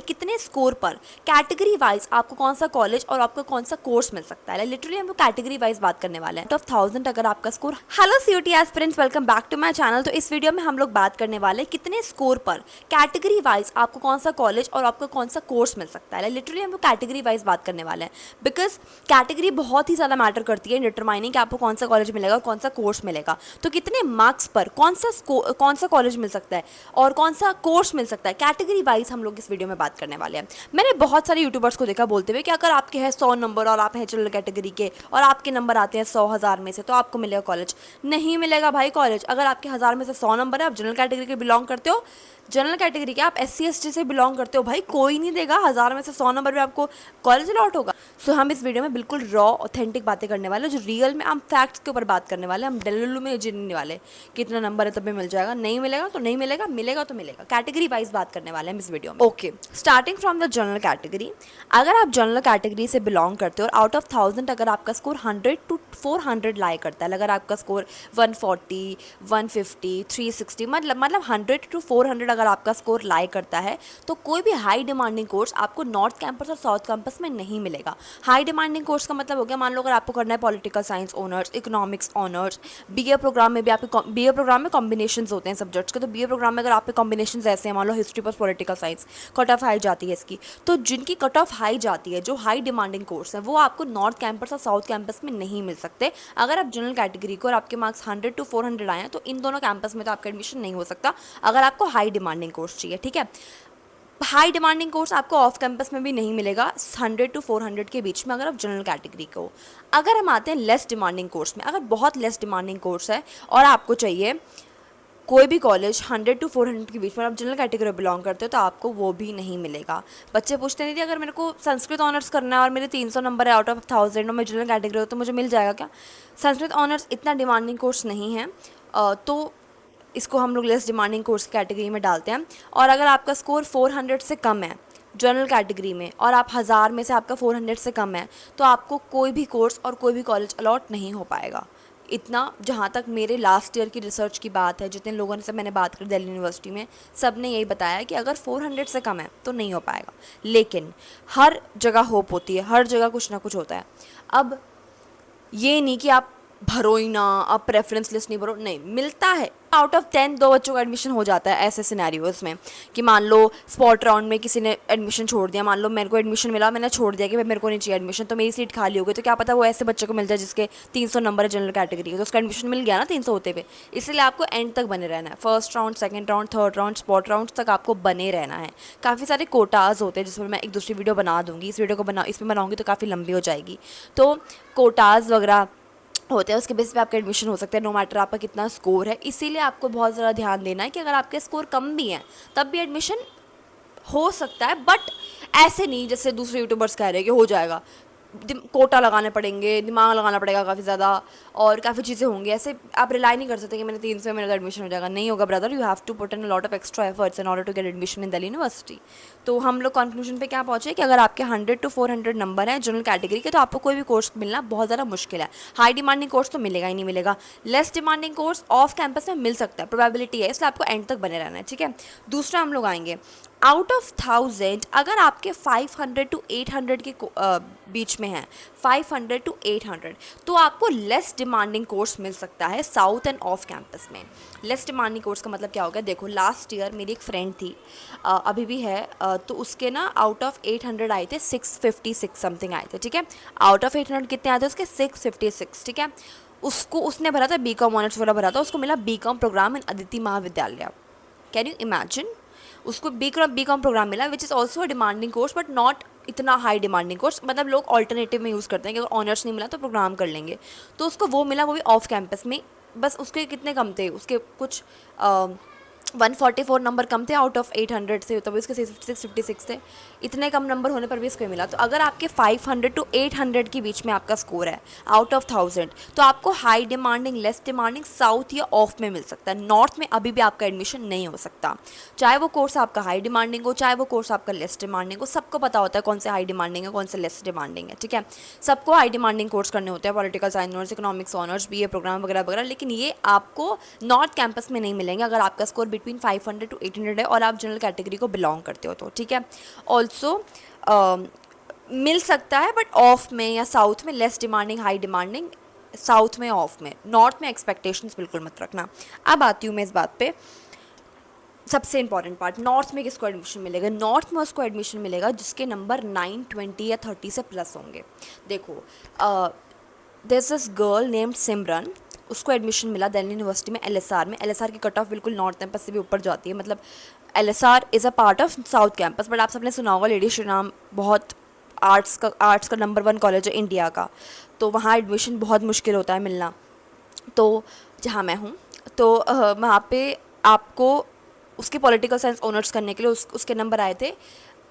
कितने स्कोर पर category wise आपको कौन सा कॉलेज और आपको कौन सा कोर्स मिल सकता है। लिटरली हम लोग कैटेगरी वाइज बात करने वाले हैं। आउट ऑफ 1000 अगर आपका score. Hello CUT aspirants, welcome back to my channel. तो इस वीडियो में हम लोग बात करने वाले हैं कितने स्कोर पर कैटेगरी वाइज आपको कौन सा कॉलेज और आपको कौन सा कोर्स मिल सकता है। लिटरली हम लोग कैटेगरी वाइज बात करने वाले हैं बिकॉज कैटेगरी बहुत ही ज़्यादा मैटर करती है डिटरमाइनिंग कि आपको कौन सा कॉलेज मिलेगा और कौन सा कोर्स मिलेगा। तो कितने मार्क्स पर कौन सा कॉलेज मिल सकता है और कौन सा कोर्स मिल सकता है, कैटेगरी वाइज हम लोग इस वीडियो में बात करने वाले हैं। मैंने बहुत सारे यूट्यूबर्स को देखा बोलते हुए कि अगर आपके हैं 100 नंबर और आप हैं जनरल कैटेगरी के और आपके नंबर आते हैं 100,000 में से तो आपको मिलेगा कॉलेज। नहीं मिलेगा भाई कॉलेज। अगर आपके 1000 में से 100 नंबर है, आप जनरल कैटेगरी के बिलोंग करते हो, जनरल कैटेगरी के आप SC ST से बिलोंग करते हो, भाई कोई नहीं देगा। 1000 में से 100 नंबर पे आपको कॉलेज अलॉट होगा। सो हम इस वीडियो में बिल्कुल रॉ ऑथेंटिक बातें करने वाले, जो रियल में हम फैक्ट्स के ऊपर बात करने वाले, हम डेलुलू में जीने वाले। कितना नंबर है तभी मिल जाएगा, नहीं मिलेगा तो नहीं मिलेगा, मिलेगा तो मिलेगा। कैटेगरी वाइज बात करने वाले हैं इस वीडियो में। Okay, starting from the general category. अगर आप जनरल कैटेगरी से बिलोंग करते हो और आउट ऑफ 1000 अगर आपका स्कोर 100 to 400 लाई करता है, अगर आपका स्कोर 140, 150, 360 मतलब 100 to 400 अगर आपका स्कोर लाई करता है तो कोई भी हाई डिमांडिंग कोर्स आपको नॉर्थ कैंपस और साउथ कैंपस में नहीं मिलेगा। हाई डिमांडिंग कोर्स का मतलब हो गया, मान लो अगर आपको करना है political science honours, economics honours, BA programme में भी आपके BA प्रोग्राम में कॉम्बिनेशंस होते हैं सब्जेक्ट्स के। तो BA प्रोग्राम में अगर आपके कॉम्बिनेशंस ऐसे हैं, मान लो history plus political science, cut off high जाती है इसकी। तो जिनकी कट ऑफ हाई जाती है, जो हाई डिमांडिंग कोर्स है, वो आपको नॉर्थ कैंपस और साउथ कैंपस में नहीं मिल सकते। अगर आप जनरल कैटेगरी को और आपके मार्क्स 100 to 400 आए हैं तो इन दोनों कैंपस में तो आपका एडमिशन नहीं हो सकता अगर आपको हाई डिमांडिंग कोर्स चाहिए। ठीक है, हाई डिमांडिंग कोर्स आपको ऑफ कैंपस में भी नहीं मिलेगा 100 to 400 के बीच में अगर आप जनरल कैटेगरी को। अगर हम आते हैं लेस डिमांडिंग कोर्स में, अगर बहुत लेस डिमांडिंग कोर्स है और आपको चाहिए कोई भी कॉलेज 100 to 400 के बीच में, आप जनरल कैटेगरी में बिलोंग करते हो तो आपको वो भी नहीं मिलेगा। बच्चे पूछते नहीं थे अगर मेरे को संस्कृत ऑनर्स करना है और मेरे 300 नंबर है आउट ऑफ 1000 और मैं जनरल कैटेगरी हो तो मुझे मिल जाएगा क्या। संस्कृत ऑनर्स इतना डिमांडिंग कोर्स नहीं है, तो इसको हम लोग लेस डिमांडिंग कोर्स कैटेगरी में डालते हैं। और अगर आपका स्कोर 400 से कम है जनरल कैटेगरी में और आप 1000 में से आपका 400 से कम है तो आपको कोई भी कोर्स और कोई भी कॉलेज अलॉट नहीं हो पाएगा। इतना जहाँ तक मेरे लास्ट ईयर की रिसर्च की बात है, जितने लोगों से मैंने बात करी दिल्ली यूनिवर्सिटी में, सब ने यही बताया कि अगर 400 से कम है तो नहीं हो पाएगा। लेकिन हर जगह होप होती है, हर जगह कुछ ना कुछ होता है। अब ये नहीं कि आप भरो ही ना, आप प्रेफरेंस लिस्ट नहीं भरो, नहीं मिलता है। आउट ऑफ 10 2 बच्चों का एडमिशन हो जाता है ऐसे सिनेरियोज में कि मान लो स्पॉट राउंड में किसी ने एडमिशन छोड़ दिया, मान लो मेरे को एडमिशन मिला, मैंने छोड़ दिया कि मेरे को नहीं चाहिए एडमिशन, तो मेरी सीट खाली हो गई, तो क्या पता वो ऐसे बच्चे को मिल जाए जिसके 300 नंबर है जनरल कैटेगरी के, तो उसका एडमिशन मिल गया ना 300 होते पे। इसलिए आपको एंड तक बने रहना है, first round, second round, third round, spot round तक आपको बने रहना है। काफ़ी सारे कोटाज होते हैं जिसमें मैं एक दूसरी वीडियो बना दूँगी, इस वीडियो को इसमें बनाऊँगी तो काफ़ी लंबी हो जाएगी। तो कोटाज वगैरह होते हैं, उसके बेस पे आपका एडमिशन हो सकता है नो मैटर आपका कितना स्कोर है। इसीलिए आपको बहुत ज़्यादा ध्यान देना है कि अगर आपके स्कोर कम भी हैं तब भी एडमिशन हो सकता है, बट ऐसे नहीं जैसे दूसरे यूट्यूबर्स कह रहे हैं कि हो जाएगा। कोटा लगाने पड़ेंगे, दिमाग लगाना पड़ेगा काफ़ी ज़्यादा और काफ़ी चीज़ें होंगी। ऐसे आप रिलाई नहीं कर सकते कि मैंने 300 में मेरा एडमिशन हो जाएगा, नहीं होगा brother. You have to put in lot of extra efforts in order to get admission in Delhi university. तो हम लोग कंक्लूजन पे क्या पहुंचे कि अगर आपके 100 to 400 नंबर है जनरल कैटेगरी के तो आपको कोई भी कोर्स मिलना बहुत ज़्यादा मुश्किल है। हाई डिमांडिंग कोर्स तो मिलेगा ही नहीं मिलेगा। Less demanding course off campus में मिल सकता है, प्रोबेबिलिटी है, इसलिए आपको एंड तक बने रहना है। ठीक है, दूसरा हम लोग आएंगे आउट ऑफ 1000 अगर आपके 500 to 800 के बीच में है, 500 to 800, तो आपको लेस डिमांडिंग कोर्स मिल सकता है साउथ एंड ऑफ कैंपस में। लेस डिमांडिंग कोर्स का मतलब क्या होगा, देखो लास्ट ईयर मेरी एक फ्रेंड थी, अभी भी है, तो उसके ना आउट ऑफ 800 आए थे 656 समथिंग आए थे। ठीक है, आउट ऑफ 800 कितने आए थे उसके 656। ठीक है, उसने भरा था BCom ऑनर्स वाला भरा था, उसको मिला BCom प्रोग्राम इन अदिति महाविद्यालय। कैन यू इमेजिन, उसको BCom प्रोग्राम मिला which is also a demanding course but not इतना हाई डिमांडिंग कोर्स। मतलब लोग ऑल्टरनेटिव में यूज़ करते हैं कि अगर ऑनर्स नहीं मिला तो प्रोग्राम कर लेंगे, तो उसको वो मिला, वो भी ऑफ कैंपस में। बस उसके कितने कम थे, उसके कुछ 144 नंबर कम थे आउट ऑफ 800 से, तभी उसके 656 थे। इतने कम नंबर होने पर भी इसको मिला। तो अगर आपके 500 to 800 के बीच में आपका स्कोर है आउट ऑफ 1000 तो आपको high demanding, less demanding, south या ऑफ में मिल सकता है। नॉर्थ में अभी भी आपका एडमिशन नहीं हो सकता, चाहे वो कोर्स आपका हाई डिमांडिंग हो, चाहे वो कोर्स आपका लेस डिमांडिंग हो। सबको पता होता है कौन से हाई डिमांडिंग है, कौन से लेस डिमांडिंग है। ठीक है, सबको हाई डिमांडिंग कोर्स करने होते हैं, political science honours, economics honours, BA programme वगैरह वगैरह, लेकिन ये आपको नॉर्थ कैंपस में नहीं मिलेंगे अगर आपका स्कोर बिटवीन 500 to 800 है और आप जनरल कैटेगरी को बिलोंग करते हो तो ठीक है। ऑल्सो मिल सकता है बट ऑफ में या साउथ में less demanding, high demanding south में, ऑफ में। नॉर्थ में एक्सपेक्टेशंस बिल्कुल मत रखना। अब आती हूँ मैं इस बात पे, सबसे इंपॉर्टेंट पार्ट, नॉर्थ में किसको एडमिशन मिलेगा? नॉर्थ में उसको एडमिशन मिलेगा जिसके नंबर 9, 20 या 30 से प्लस होंगे। देखो there is this girl named Simran, उसको एडमिशन मिला दिल्ली यूनिवर्सिटी में एलएसआर में। एलएसआर की कट ऑफ बिल्कुल नॉर्थ कैंपस से भी ऊपर जाती है, मतलब LSR is a part of south campus, but आप सबने सुना होगा लेडी श्री राम बहुत आर्ट्स का नंबर 1 कॉलेज है इंडिया का, तो वहाँ एडमिशन बहुत मुश्किल होता है मिलना। तो जहाँ मैं हूँ तो वहाँ पे आपको उसके पॉलिटिकल साइंस ऑनर्स करने के लिए उसके नंबर आए थे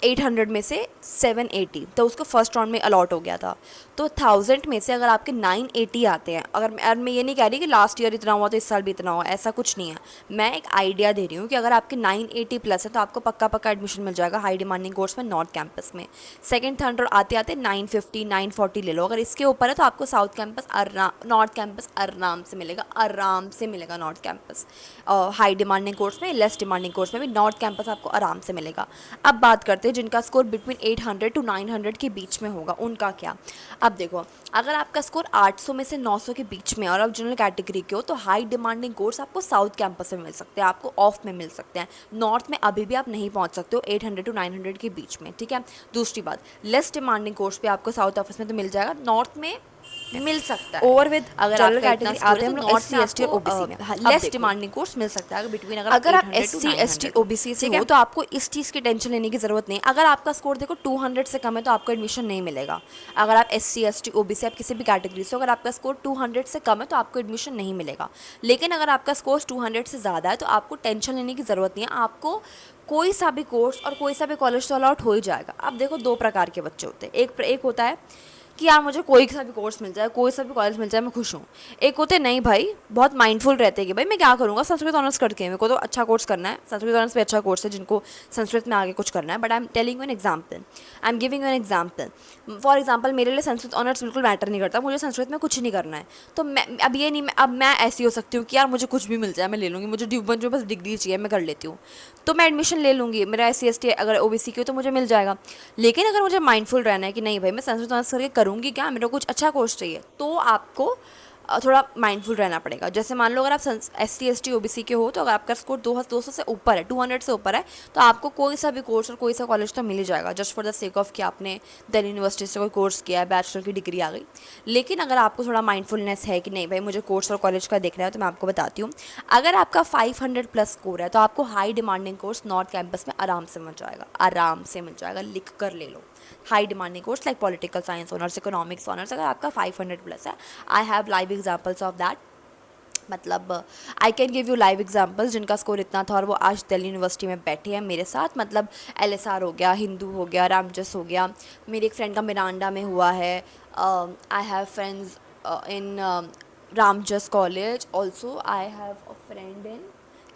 800 में से 780, तो उसको फर्स्ट राउंड में अलॉट हो गया था। तो 1000 में से अगर आपके 980 आते हैं, अगर मैं ये नहीं कह रही कि लास्ट ईयर इतना हुआ तो इस साल भी इतना हुआ, ऐसा कुछ नहीं है, मैं एक आइडिया दे रही हूँ कि अगर आपके 980 प्लस है तो आपको पक्का पक्का एडमिशन मिल जाएगा हाई डिमांडिंग कोर्स में नॉर्थ कैंपस में। सेकंड थर्ड और आते आते 950 940 ले लो। अगर इसके ऊपर है तो आपको साउथ कैंपस नॉर्थ कैंपस आराम से मिलेगा north campus. High demanding course में, लेस डिमांडिंग कोर्स में भी नॉर्थ कैंपस आपको आराम से मिलेगा। अब बात करते हैं जिनका स्कोर बिटवीन 800 to 900 के बीच में होगा, उनका क्या? अब देखो, अगर आपका स्कोर 800 में से 900 के बीच में और आप जनरल कैटेगरी के हो तो हाई डिमांडिंग कोर्स आपको साउथ कैंपस में मिल सकते हैं, आपको ऑफ में मिल सकते हैं। नॉर्थ में अभी भी आप नहीं पहुंच सकते हो 800 to 900 के बीच में, ठीक है। दूसरी बात, लेस डिमांडिंग कोर्स पे आपको साउथ ऑफिस में तो मिल जाएगा, नॉर्थ में मिल सकता है ओवर विद अगर जनरल कैटेगरी आते हैं north C S T OBC में लेस डिमांडिंग कोर्स मिल सकता है बिटवीन। अगर आप SC ST OBC से हो तो आपको इस चीज़ की टेंशन लेने की ज़रूरत नहीं। अगर आपका स्कोर देखो 200 से कम है तो आपको एडमिशन नहीं मिलेगा। अगर आप SC ST OBC आप किसी भी कैटेगरी से हो, अगर आपका स्कोर 200 से कम है तो आपको एडमिशन नहीं मिलेगा। लेकिन अगर आपका स्कोर 200 से ज़्यादा है तो आपको टेंशन लेने की ज़रूरत नहीं है, आपको कोई सा भी कोर्स और कोई सा भी कॉलेज तो अलॉट हो ही जाएगा। अब देखो 2 प्रकार के बच्चे होते हैं, एक होता है कि यार मुझे कोई सा भी कोर्स मिल जाए, कोई सा भी कॉलेज मिल जाए, मैं खुश हूँ। एक होते नहीं भाई, बहुत माइंडफुल रहते हैं कि भाई मैं क्या करूँगा, संस्कृत ऑनर्स करके मेरे को तो अच्छा कोर्स करना है, संस्कृत ऑनर्स भी अच्छा कोर्स है जिनको संस्कृत में आगे कुछ करना है। But I am telling you an example, I am giving you an example. For example मेरे लिए संस्कृत ऑनर्स बिल्कुल मैटर नहीं करता, मुझे संस्कृत में कुछ नहीं करना है। तो मैं अब ये नहीं, अब मैं ऐसी हो सकती हूँ कि यार मुझे कुछ भी मिल जाए मैं ले लूँगी, मुझे जो बस डिग्री चाहिए मैं कर लेती हूँ, तो मैं एडमिशन ले लूँगी। मेरा SC ST अगर OBC की हो तो मुझे मिल जाएगा। लेकिन अगर मुझे माइंडफुल रहना है कि नहीं भाई मैं संस्कृत ऑनर्स करके करूँगी क्या, मेरे को कुछ अच्छा कोर्स चाहिए, तो आपको थोड़ा माइंडफुल रहना पड़ेगा। जैसे मान लो अगर आप SC ST OBC के हो तो अगर आपका स्कोर 200 से ऊपर है, 200 से ऊपर है, तो आपको कोई सा भी कोर्स और कोई सा कॉलेज तो मिल ही जाएगा, just for the sake of कि आपने दिल्ली यूनिवर्सिटी से कोई कोर्स किया है, बैचलर की डिग्री आ गई। लेकिन अगर आपको थोड़ा माइंडफुलनेस है कि नहीं भाई मुझे कोर्स और कॉलेज का देखना है, तो मैं आपको बताती हूँ, अगर आपका 500 प्लस स्कोर है तो आपको high demanding course north campus में आराम से मिल जाएगा, लिख कर ले लो। High demanding course like political science honours, economics honours, अगर आपका 500 प्लस है, I have live examples of that. मतलब I can give you live examples जिनका स्कोर इतना था और वो आज दिल्ली यूनिवर्सिटी में बैठे हैं मेरे साथ। मतलब LSR हो गया, हिंदू हो गया, रामजस हो गया, मेरी एक फ्रेंड का मिरांडा में हुआ है। I have friends in Ramjas college, also I have a friend in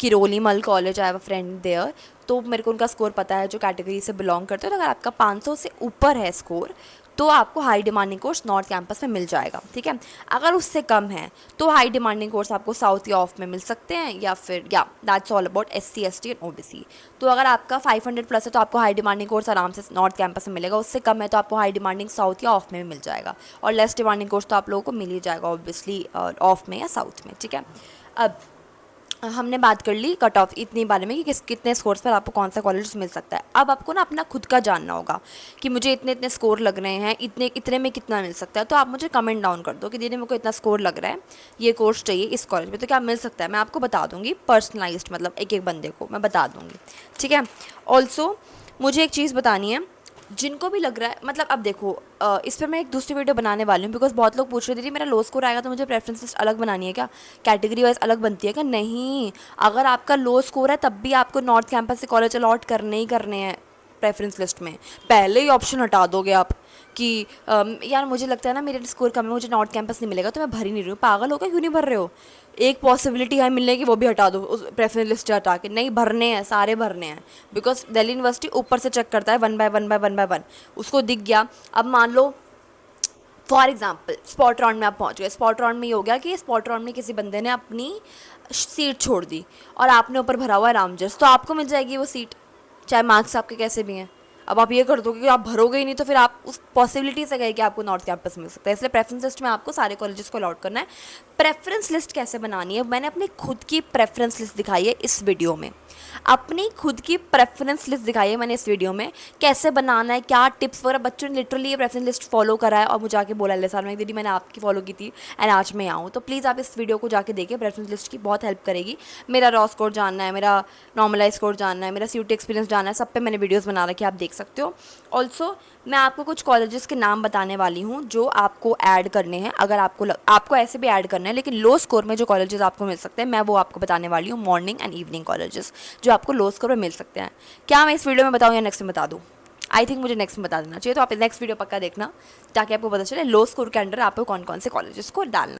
Kirori Mal college, I have a friend there. तो मेरे को उनका स्कोर पता है जो कैटेगरी से बिलोंग करते हो। तो अगर आपका 500 से ऊपर है स्कोर तो आपको high demanding course north campus में मिल जाएगा, ठीक है। अगर उससे कम है तो हाई डिमांडिंग कोर्स आपको साउथ या ऑफ में मिल सकते हैं, या फिर that's all about SC ST and OBC। तो अगर आपका 500 प्लस है तो आपको हाई डिमांडिंग कोर्स आराम से नॉर्थ कैंपस में मिलेगा, उससे कम है तो आपको हाई डिमांडिंग साउथ या ऑफ में भी मिल जाएगा, और लेस डिमांडिंग कोर्स तो आप लोगों को मिल ही जाएगा ऑब्वियसली ऑफ में या साउथ में, ठीक है। अब हमने बात कर ली कट ऑफ इतनी बारे में कि कितने स्कोर्स पर आपको कौन सा कॉलेज मिल सकता है। अब आपको ना अपना खुद का जानना होगा कि मुझे इतने इतने स्कोर लग रहे हैं, इतने में कितना मिल सकता है। तो आप मुझे कमेंट डाउन कर दो कि दीदी मेरे को इतना स्कोर लग रहा है, ये कोर्स चाहिए इस कॉलेज में, तो क्या मिल सकता है। मैं आपको बता दूँगी पर्सनलाइज्ड, मतलब एक एक बंदे को मैं बता दूँगी, ठीक है। ऑल्सो मुझे एक चीज़ बतानी है, जिनको भी लग रहा है, मतलब अब देखो इस पर मैं एक दूसरी वीडियो बनाने वाली हूँ, बिकॉज बहुत लोग पूछ रहे थे दीदी मेरा लो स्कोर आएगा तो मुझे प्रेफरेंस लिस्ट अलग बनानी है क्या, कैटेगरी वाइज अलग बनती है क्या? नहीं, अगर आपका लो स्कोर है तब भी आपको नॉर्थ कैंपस से कॉलेज अलॉट करने हैं प्रेफरेंस लिस्ट में। पहले ही ऑप्शन हटा दोगे आप कि यार मुझे लगता है ना मेरे स्कोर कम है, मुझे नॉर्थ कैंपस नहीं मिलेगा तो मैं भर ही नहीं रही हूँ। पागल हो गया, क्यों नहीं भर रहे हो? एक पॉसिबिलिटी है मिलने की, वो भी हटा दो उस प्रेफरेंस लिस्ट हटा के। नहीं भरने हैं, सारे भरने हैं, बिकॉज दिल्ली यूनिवर्सिटी ऊपर से चेक करता है 1 by 1 उसको दिख गया। अब मान लो फॉर एग्जाम्पल स्पॉट राउंड में आप पहुँच गए, स्पॉट राउंड में ये हो गया कि स्पॉट राउंड में किसी बंदे ने अपनी सीट छोड़ दी और आपने ऊपर भरा हुआ है रामजस, तो आपको मिल जाएगी वो सीट, चाहे मार्क्स आपके कैसे भी हैं। अब आप ये कर दोगे कि आप भरोगे ही नहीं, तो फिर आप उस पॉसिबिलिटी से गए कि आपको नॉर्थ कैंपस मिल सकता है। इसलिए प्रेफरेंस लिस्ट में आपको सारे कॉलेजेस को अलॉट करना है। प्रेफरेंस लिस्ट कैसे बनानी है, मैंने अपनी खुद की प्रेफरेंस लिस्ट दिखाई है इस वीडियो में। अपनी खुद की प्रेफरेंस लिस्ट दिखाई है मैंने इस वीडियो में, कैसे बनाना है, क्या टिप्स वगैरह। बच्चों ने लिटरली ये प्रेफरेंस लिस्ट फॉलो करा है और मुझे आके बोला ले साल में दीदी मैंने आपकी फॉलो की थी एंड आज मैं आऊँ। तो प्लीज़ आप इस वीडियो को जाके देखिए, प्रेफरेंस लिस्ट की बहुत हेल्प करेगी। मेरा रॉ स्कोर जानना है, मेरा नॉर्मलाइज स्कोर जानना है, मेरा CUET एक्सपीरियंस जानना है, सब पे मैंने वीडियोज़ बना रखी है, आप देख सकते हो। ऑल्सो मैं आपको कुछ कॉलेजेस के नाम बताने वाली हूँ जो आपको ऐड करने हैं। अगर आपको ऐसे भी ऐड करना है, लेकिन लो स्कोर में जो कॉलेजेस आपको मिल सकते हैं मैं वो आपको बताने वाली हूँ, मॉर्निंग एंड इवनिंग कॉलेजेस जो आपको लो स्कोर में मिल सकते हैं। क्या मैं इस वीडियो में बताऊँ या नेक्स्ट में बता दूँ? आई थिंक मुझे नेक्स्ट में बता देना चाहिए, तो आप नेक्स्ट वीडियो पक्का देखना ताकि आपको पता चले लो स्कोर के अंडर आपको कौन कौन से कॉलेजेस को डालना।